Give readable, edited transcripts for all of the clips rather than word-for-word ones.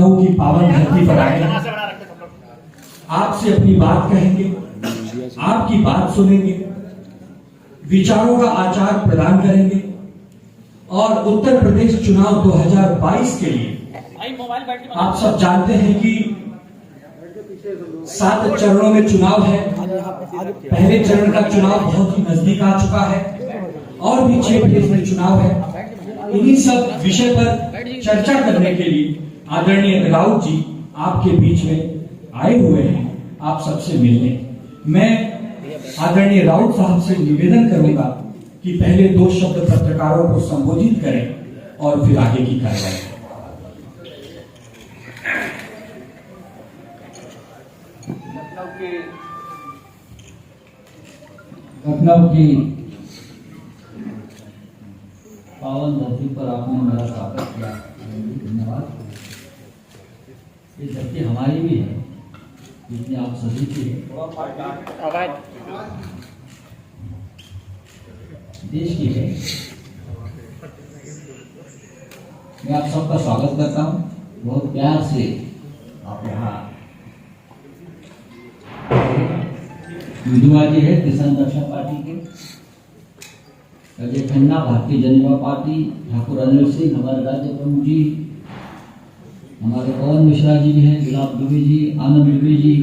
लखनऊ की पावन धरती पर आए, आपसे अपनी बात कहेंगे, आपकी बात सुनेंगे, विचारों का आचार प्रदान करेंगे और उत्तर प्रदेश चुनाव 2022 के लिए आप सब जानते हैं कि 7 चरणों में चुनाव है। पहले चरण का चुनाव बहुत ही नजदीक आ चुका है और भी 6 फेज में चुनाव है। इन्हीं सब विषय पर चर्चा करने के लिए आदरणीय राउत जी आपके बीच में आए हुए हैं, आप सबसे मिलने। मैं आदरणीय राउत साहब से निवेदन करूंगा कि पहले 2 शब्द पत्रकारों को संबोधित करें और फिर आगे की कार्रवाई। लखनऊ की पावन धरती पर आपने मेरा स्वागत किया, धन्यवाद। ये धरती हमारी भी है, जितनी आप सभी की है, देश की है। मैं आप सबका स्वागत करता हूँ, बहुत प्यार से आप यहाँ विधुआ जी है किसान रक्षा पार्टी के, अजय खन्ना भारतीय जनता पार्टी, ठाकुर अनिल सिंह हमारे राज्य प्रमुख जी, हमारे पवन मिश्रा जी भी हैं, गुलाब दुबे जी, आनंद दुबे जी,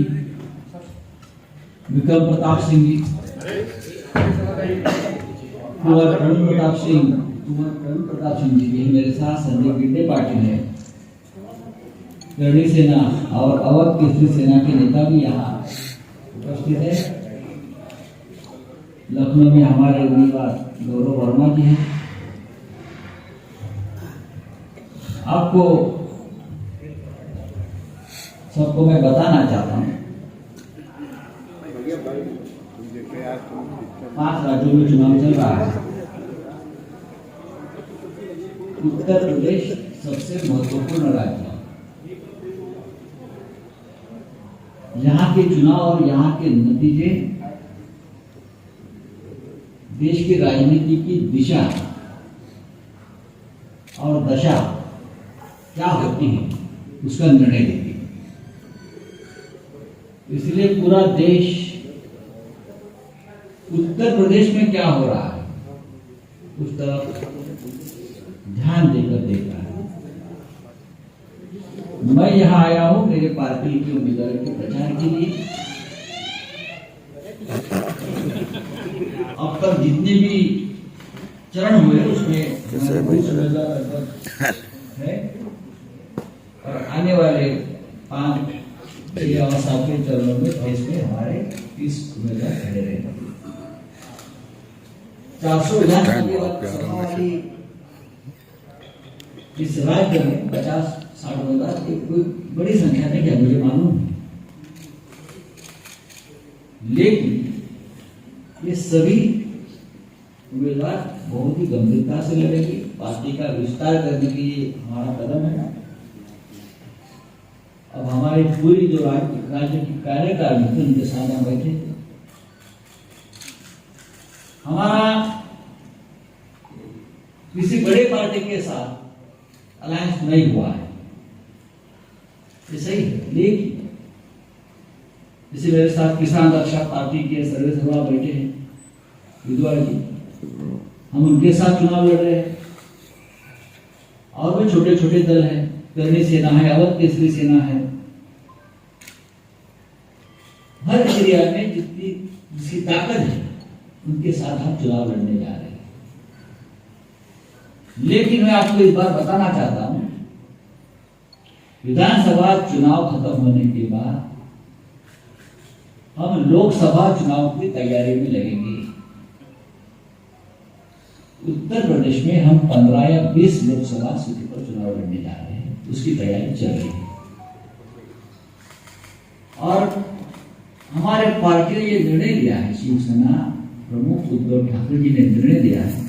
विक्रम प्रताप सिंह जी, कुंवर करुण प्रताप सिंह जी भी मेरे साथ, संजय गिड्डे पाटिल है, करणी सेना और अवध केसरी सेना के नेता भी यहाँ उपस्थित है। लखनऊ में हमारे उम्मीदवार गौरव वर्मा जी हैं। आपको सबको मैं बताना चाहता हूँ, 5 राज्यों में चुनाव चल रहा है। उत्तर प्रदेश सबसे महत्वपूर्ण राज्य है। यहाँ के चुनाव और यहाँ के नतीजे देश की राजनीति की दिशा और दशा क्या होती है उसका निर्णय देती है। इसलिए पूरा देश उत्तर प्रदेश में क्या हो रहा है उस तरफ ध्यान देकर देख रहा है। मैं यहाँ आया हूं मेरे पार्टी के उम्मीदवार के प्रचार के लिए। अब तक जितने भी चरण हुए उसमें है और आने वाले 5 और 7वें चरणों में देश में हमारे 30 उम्मीदवार खड़े रहेंगे। 400 विधानसभा वाली इस राज्य में 50-60 हजार एक कोई बड़ी संख्या नहीं, क्या मुझे मालूम है, लेकिन ये सभी उम्मीदवार बहुत ही गंभीरता से लड़ेंगे। पार्टी का विस्तार करने के लिए हमारा कदम है। अब हमारी पूरी जो राज्य की कार्यकारिणी थी उनके साथ हम बैठे थे। हमारा किसी बड़े पार्टी के साथ अलायंस नहीं हुआ है, ये सही है। लेकिन जैसे मेरे साथ किसान रक्षा पार्टी के सर्वेसर्वा बैठे हैं विधवा जी, हम उनके साथ चुनाव लड़ रहे हैं। और भी छोटे छोटे दल हैं, करणी सेना है, अवध केसरी सेना है। हर एरिया में जिसकी ताकत है उनके साथ हम चुनाव लड़ने जा रहे हैं। लेकिन मैं आपको इस बार बताना चाहता हूं, विधानसभा चुनाव खत्म होने के बाद हम लोकसभा चुनाव की तैयारी में लगेंगे। उत्तर प्रदेश में हम 15 या 20 लोकसभा सीटों पर चुनाव लड़ने जा रहे हैं, उसकी तैयारी चल रही है। और हमारे पार्टी ने ये निर्णय लिया है, शिवसेना प्रमुख उद्धव ठाकरे जी ने निर्णय लिया है,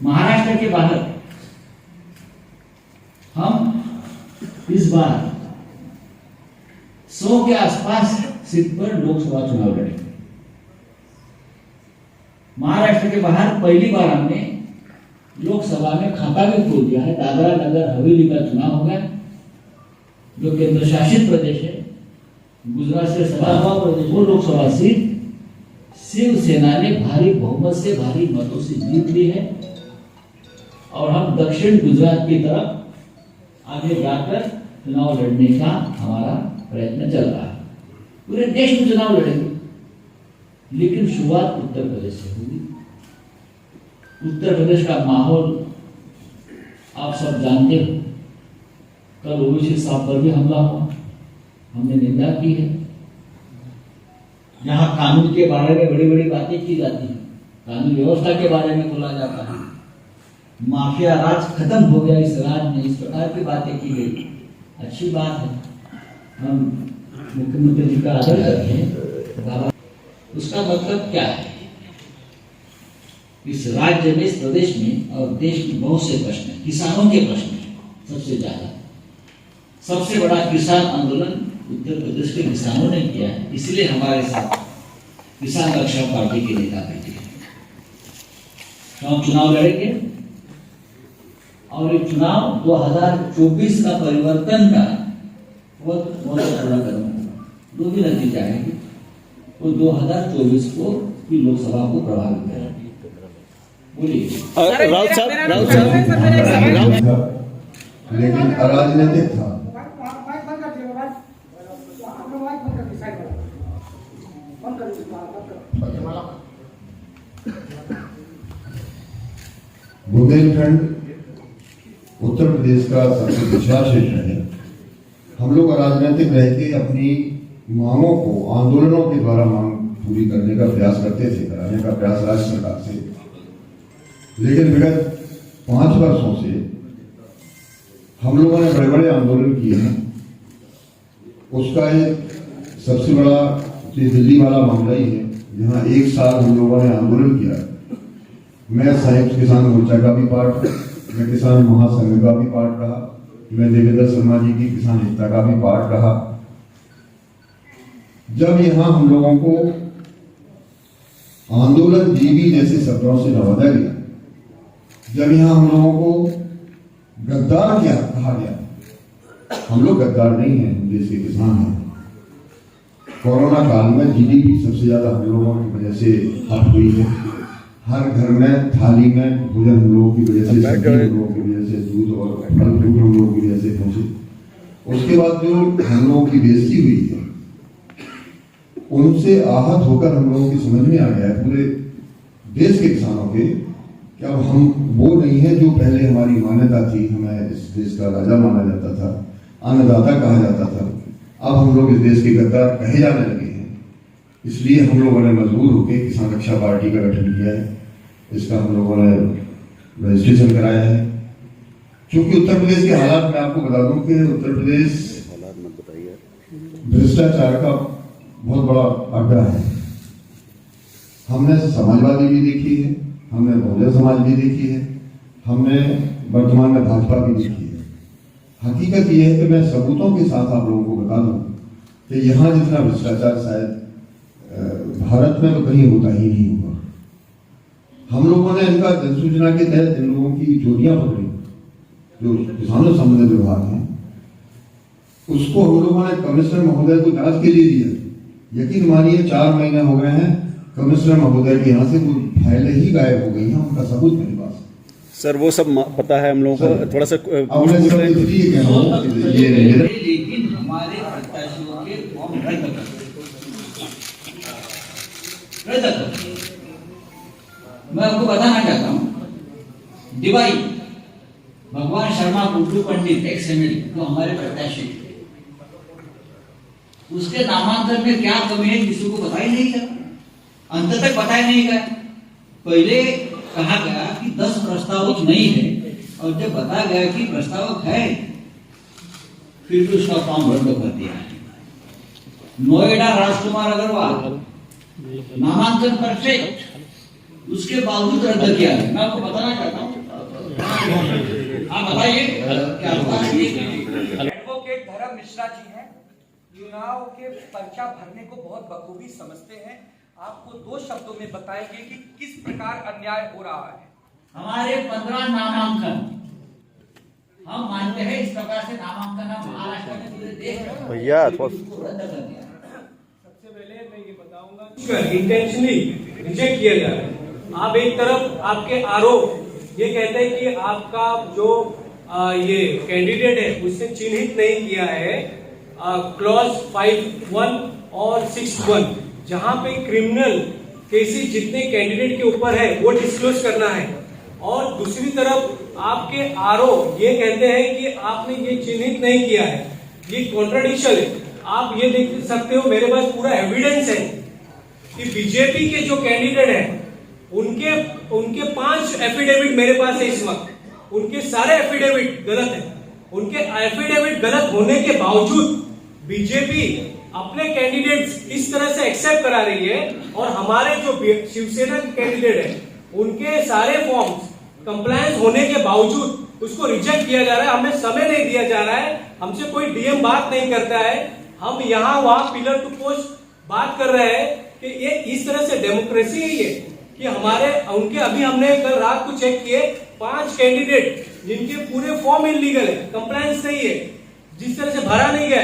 महाराष्ट्र के बाहर हम इस बार 100 के आसपास सीट पर लोकसभा चुनाव लड़ेंगे। महाराष्ट्र के बाहर पहली बार हमने लोकसभा में खाता भी खोल दिया है। दादरा नगर हवेली का चुनाव होगा जो केंद्र शासित प्रदेश है, गुजरात से वो लोकसभा सीट शिवसेना ने भारी बहुमत से, भारी मतों से जीत ली है। और हम दक्षिण गुजरात की तरफ आगे जाकर चुनाव लड़ने का हमारा प्रयत्न चल रहा है। पूरे देश में चुनाव लड़ेंगे, लेकिन शुरुआत उत्तर प्रदेश से होगी। उत्तर प्रदेश का माहौल आप सब जानते हो। कल ओवैसी साहब पर भी हमला हुआ, हमने निंदा की है। यहाँ कानून के बारे में बड़ी बड़ी बातें की जाती है, कानून व्यवस्था के बारे में बोला जाता है, माफिया राज खत्म हो गया इस राज्य में, इस प्रकार की बातें की गई। अच्छी बात है, हम मुख्यमंत्री जी का आदर करते हैं। उसका मतलब क्या है? इस राज्य में, इस प्रदेश में और देश की बहुत से प्रश्न हैं। किसानों के प्रश्न हैं सबसे ज्यादा। सबसे बड़ा किसान आंदोलन उत्तर प्रदेश के किसानों ने किया है, इसलिए हमारे साथ किसान रक्षा पार्टी के नेता बैठे हैं। तो हम चुनाव लड़ेंगे और ये चुनाव 2024 का परिवर्तन का बहुत महत्वपूर्ण कदम होगा। जो भी नतीजा आएगी वो 2024 को की लोकसभा को प्रभावित करेगा। बोलिए। राउत साहब लेकिन अराजनीतिक था। बुंदेलखंड उत्तर प्रदेश का सबसे विशाल क्षेत्र है। हम लोग राजनीतिक रह के अपनी मांगों को आंदोलनों के द्वारा मांग पूरी करने का प्रयास करते थे, कराने का प्रयास राज्य सरकार से। लेकिन विगत 5 वर्षों से हम लोगों ने बड़े बड़े आंदोलन किए हैं। उसका एक सबसे बड़ा दिल्ली वाला मामला ही है, जहां 1 साल हम लोगों ने आंदोलन किया। मैं संयुक्त किसान मोर्चा का भी पार्ट, मैं किसान महासंघ का भी पार्ट रहा, मैं देवेंद्र शर्मा जी की किसान एकता का भी पार्ट रहा। जब यहां हम लोगों को आंदोलन जीवी जैसे शब्दों से नवाजा गया, जब यहां हम लोगों को गद्दार क्या कहा गया, हम लोग गद्दार नहीं हैं, हम देश के किसान हैं। कोरोना काल में जीडीपी सबसे ज्यादा हम लोगों की वजह से हट हुई है। हर घर में थाली में भोजन हम लोगों की वजह से, सब्जी हम लोगों की वजह से, दूध और फल फ्रूट हम लोगों की वजह से पहुंचे। उसके बाद जो हम लोगों की बेइज्जती हुई है, उनसे आहत होकर हम लोगों की समझ में आ गया है पूरे देश के किसानों के कि अब हम वो नहीं है जो पहले हमारी मान्यता थी। हमें इस देश का राजा माना जाता था, अन्नदाता कहा जाता था। अब हम लोग इस देश के गद्दार कहे जाने लगे हैं। इसलिए हम लोगों ने मजबूर होकर किसान रक्षा पार्टी का गठन किया है। इसका हम लोगों ने रजिस्ट्रेशन कराया है। क्योंकि उत्तर प्रदेश के हालात मैं आपको बता दूं कि उत्तर प्रदेश भ्रष्टाचार का बहुत बड़ा अड्डा है। हमने समाजवादी भी देखी है, हमने बहुजन समाज भी देखी है, हमने वर्तमान में भाजपा भी देखी है। हकीकत यह है कि मैं सबूतों के साथ आप लोगों को बता दूं कि यहाँ जितना भ्रष्टाचार शायद भारत में तो कहीं होता ही नहीं होगा। हम लोगों ने इनका जनसूचना के तहत इन लोगों की चोरियां पकड़ी, जो किसानों संबंधित विभाग हैं, उसको हम लोगों ने कमिश्नर महोदय को जांच के लिए दिया। यकीन मानिए 4 महीने हो गए हैं, कमिश्नर महोदय के यहाँ से वो फाइलें ही गायब हो गई हैं, उनका सबूत मेरे पास। सर वो सब पता है हम लोगों को, थोड़ा सा लेकिन हमारे प्रत्याशियों के फॉर्म रद्द कर। मैं आपको बताना चाहता हूं, दिवाई भगवान शर्मा गुड्डू पंडित एक्स एमएलए जो हमारे प्रत्याशी थे, उसके नामांकन में क्या कमी है किसी को पता ही नहीं चला, अंत तक पता ही नहीं गया। पहले कहा गया कि 10 प्रस्तावक नहीं है, और जब बताया गया कि प्रस्तावक है, फिर भी उसका फॉर्म रद्द कर दिया है। नोएडा राजकुमार अग्रवाल नामांकन परफेक्ट, उसके बावजूद रद्द किया है। मैं आपको बताना चाहता हूँ, आप बताइए क्या एडवोकेट धर्म मिश्रा जी हैं, चुनाव के पर्चा भरने को बहुत बखूबी समझते हैं। आपको 2 शब्दों में बताएंगे कि किस प्रकार अन्याय हो रहा है। हमारे 15 नामांकन हम मानते हैं इस प्रकार से नामांकन महाराष्ट्र में पूरे देश में भैया को रद्द कर दिया। सबसे पहले मैं ये बताऊंगा इंटेंशनली रिजेक्ट किया जा रहा है। आप एक तरफ आपके आरोप ये कहते हैं कि आपका जो ये कैंडिडेट है उससे चिन्हित नहीं किया है क्लॉज 5(1) और 6(1) जहां पे क्रिमिनल केसेस जितने कैंडिडेट के ऊपर है वो डिस्क्लोज करना है, और दूसरी तरफ आपके आरोप ये कहते हैं कि आपने ये चिन्हित नहीं किया है। ये कॉन्ट्रडिक्शन है। आप ये देख सकते हो, मेरे पास पूरा एविडेंस है कि बीजेपी के जो कैंडिडेट हैं उनके 5 एफिडेविट मेरे पास है इस वक्त। उनके सारे एफिडेविट गलत है। उनके एफिडेविट गलत होने के बावजूद बीजेपी अपने कैंडिडेट्स इस तरह से एक्सेप्ट करा रही है, और हमारे जो शिवसेना के कैंडिडेट है उनके सारे फॉर्म्स कंप्लायंस होने के बावजूद उसको रिजेक्ट किया जा रहा है। हमें समय नहीं दिया जा रहा है, हमसे कोई डीएम बात नहीं करता है। हम यहाँ वहां पिलर टू पोस्ट बात कर रहे हैं कि ये इस तरह से डेमोक्रेसी है ये कि उनके अभी हमने कल रात को चेक किए 5 कैंडिडेट जिनके पूरे फॉर्म इलीगल है, कंप्लायंस नहीं है, जिस तरह से भरा नहीं गया।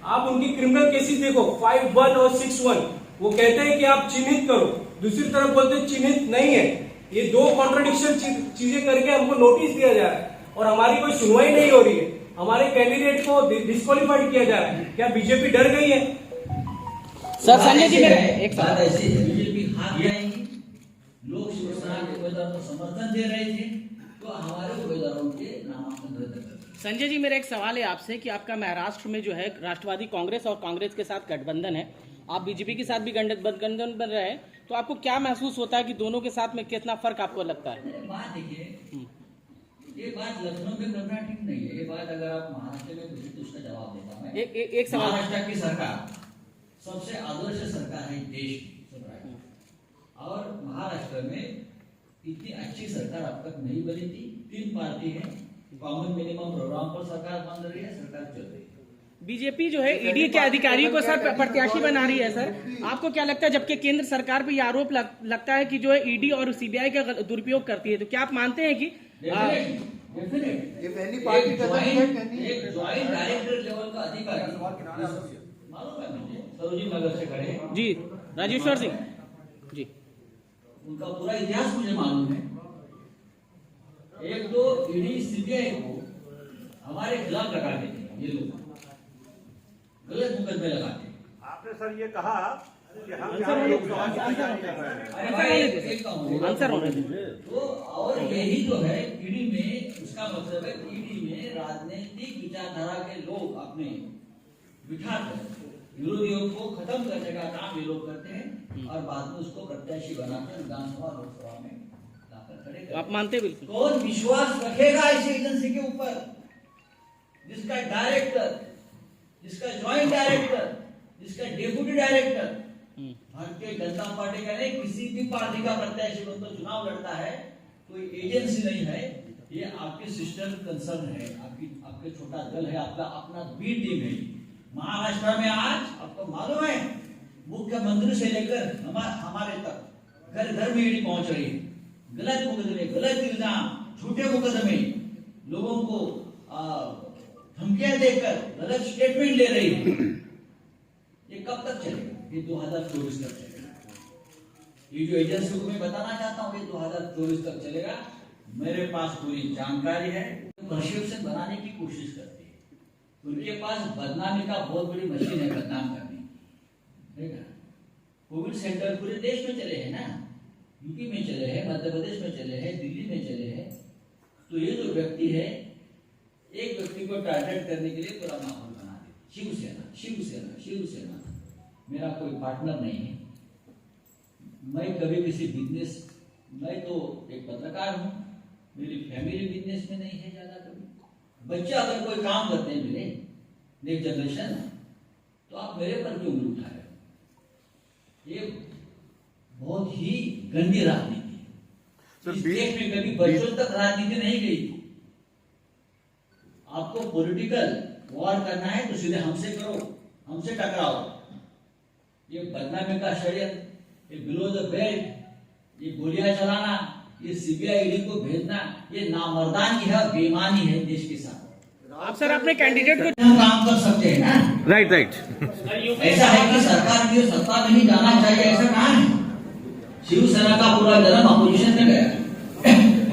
आप उनकी क्रिमिनल केसेस देखो 5(1) और 6(1), वो कहते हैं कि आप चिन्हित करो, दूसरी तरफ बोलते हैं चिन्हित नहीं है। ये 2 कॉन्ट्रडिक्शन चीजें करके हमको नोटिस दिया जा रहा है और हमारी कोई सुनवाई नहीं हो रही है। हमारे कैंडिडेट को डिस्क्वालीफाइड किया जा रहा है। क्या बीजेपी डर गई है? सर संजय जी मेरे एक बात सवाल। ऐसी है, बीजेपी हाथ जाएंगी। लोग शिवसेना के उम्मीदवार को समर्थन दे रहे थे तो हमारे उम्मीदवारों के नामांकन रद्द कर दिया। संजय जी मेरा एक सवाल है आपसे कि आपका महाराष्ट्र में जो है राष्ट्रवादी कांग्रेस और कांग्रेस के साथ गठबंधन है, आप बीजेपी के साथ भी गठबंधन बन रहे हैं, तो आपको क्या महसूस होता है कि दोनों के साथ में कितना फर्क आपको लगता है? बात देखिए, ये बात लखनऊ में करना ठीक नहीं है। ये बात अगर आप महाराष्ट्र में पूछे तो उसका जवाब देता मैं। एक सवाल। महाराष्ट्र की सरकार सबसे आदर्श सरकार है देश की, और महाराष्ट्र में इतनी अच्छी सरकार अब तक नहीं बनी थी। 3 पार्टी है, कॉमन मिनिमम प्रोग्राम पर सरकार बन रही है, सरकार चल रही है। बीजेपी जो है ईडी के अधिकारियों को सर प्रत्याशी बना रही है। सर आपको क्या लगता है, जबकि केंद्र सरकार पे ये आरोप लगता है कि जो है ईडी और सीबीआई का दुरुपयोग करती है, तो क्या आप मानते हैं कि ये पहली पार्टी एक ज्वाइंट डायरेक्टर लेवल का अधिकारी मालूम है मुझे, सरोजिनी नगर से खड़े हैं जी राजेश्वर सिंह जी, उनका पूरा इतिहास मुझे मालूम है। एक तो ईडी सीबीआई को हमारे खिलाफ लगाते थे, ये लोग गलत मुकदमे लगाते। आपने सर ये कहा कि हम आंसर होने दें। तो और यही जो है ईडी में, उसका मतलब है ईडी में राजनीतिक विचारधारा के लोग अपने बिठाकर विरोधियों को खत्म करने का काम ये लोग करते हैं और बाद में उसको प्रत्याशी बनाकर विधानसभा लोकसभा में लाकर खड़े करते हैं। आप मानते बिल्कुल। कौन विश्वास रखेगा इस एजेंसी के ऊपर, जिसका डायरेक्टर, जिसका ज्वाइंट डायरेक्टर, जिसका deputy director Bharatiya Janata party का नहीं, किसी भी पार्टी का प्रत्याशी तो चुनाव लड़ता है, कोई एजेंसी नहीं है। ये आपके सिस्टर कंसर्न है, आपके छोटा दल है, आपका अपना बी टीम है। महाराष्ट्र में आज आपको मालूम है, मुख्यमंत्री से लेकर हमारे तक घर घर में ईडी पहुंच रही है। गलत मुकदमे, गलत इल्जाम, झूठे मुकदमे, लोगों को धमकियां देकर गलत स्टेटमेंट ले रही है। ये कब तक चलेगा? ये 2024 तक चलेगा। ये जो एजेंसी को मैं बताना चाहता हूँ, ये 2024 तक चलेगा। मेरे पास पूरी जानकारी है। परसेप्शन बनाने की कोशिश करते हैं, उनके पास बदनामी का बहुत बड़ी मशीन है बदनाम करने की। कोविड सेंटर पूरे देश में चले हैं ना, यूपी में चले हैं, मध्य प्रदेश में चले हैं, दिल्ली में चले हैं। तो ये जो व्यक्ति है, एक व्यक्ति को टारगेट करने के लिए पूरा माहौल बना दे। शिवसेना शिवसेना शिवसेना, मेरा कोई पार्टनर नहीं है। मैं कभी किसी बिजनेस, मैं तो एक पत्रकार हूँ, मेरी फैमिली बिजनेस में नहीं है ज्यादा। कभी बच्चे अगर कोई काम करते हैं मेरे नेक्स्ट जनरेशन, तो आप मेरे पर क्यों उंगली उठा रहे हो? ये बहुत ही गंदी राजनीति है। इस देश में कभी बच्चों तक राजनीति नहीं गई थी। आपको पॉलिटिकल वॉर करना है तो सीधे हमसे करो, हमसे टकराओ। ये बदनामी का षड्यंत्र, ये बिलो द बेल्ट, ये गोलियां चलाना, ये सीबीआई ईडी को भेजना ये नामर्दानी है, बेईमानी है देश के साथ। आप सर अपने कैंडिडेट को हम काम कर सकते हैं ना। Right right. ऐसा है कि सरकार की सत्ता में ही जाना चाहिए, ऐसा कहाँ है? शिवसेना का पूरा जन्म अपोजिशन में गया।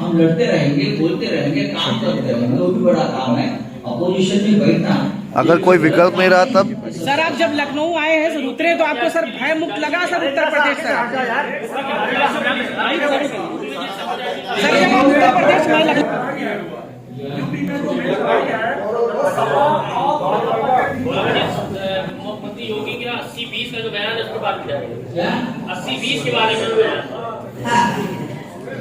हम लड़ते रहेंगे, बोलते रहेंगे, काम करते रहेंगे, वो भी बड़ा काम है। अपोजिशन में बैठना, अगर कोई विकल्प नहीं रहा तब सर आप जब लखनऊ आए हैं सर उतरे तो आपको सर भय मुक्त लगा सर उत्तर प्रदेश से? सर जब आप उत्तर प्रदेश में मुख्यमंत्री योगी के 80-20 का जो बयान है उसके बात किया क्या 80-20 के बारे में जो बयान।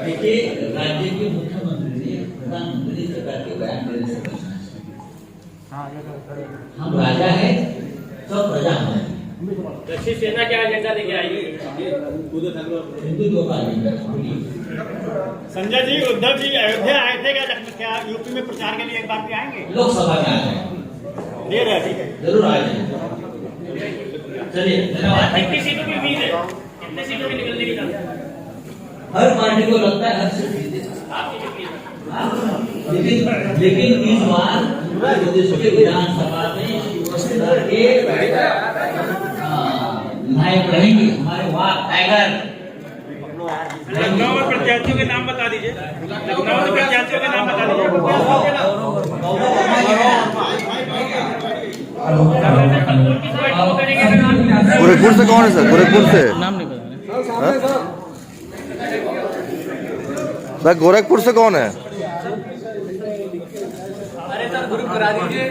देखिए, राज्य के मुख्यमंत्री ने प्रधानमंत्री सरकार के बयान देने से बचना चाहिए। हम राजा है, सब प्रजा हमारे। दक्षिण सेना क्या एजेंडा लेके आई? हिंदुत्व का एजेंडा। संजय जी, उद्धव जी अयोध्या आए थे क्या यूपी में प्रचार के लिए एक बार भी आएंगे? लोकसभा में आ जाएंगे, देर है, ठीक है, जरूर आ जाएंगे। चलिए, धन्यवाद। कितनी सीटों की उम्मीद है? कितनी सीटों की निकलने की चांस? हर पार्टी को लगता है हर सीट जीते, आपकी कितनी है? लेकिन इस बार उत्तर प्रदेश के विधानसभा में शिवसेना के विधायक रहेंगे, हमारे वाह टाइगर। लखनऊ में प्रत्याशियों के नाम बता दीजिए। लखनऊ में प्रत्याशियों के नाम बता दीजिए। गोरखपुर से कौन है सर? गोरखपुर से नाम नहीं बता सर, गोरखपुर से कौन है? अरे सर ग्रुप करा दीजिए।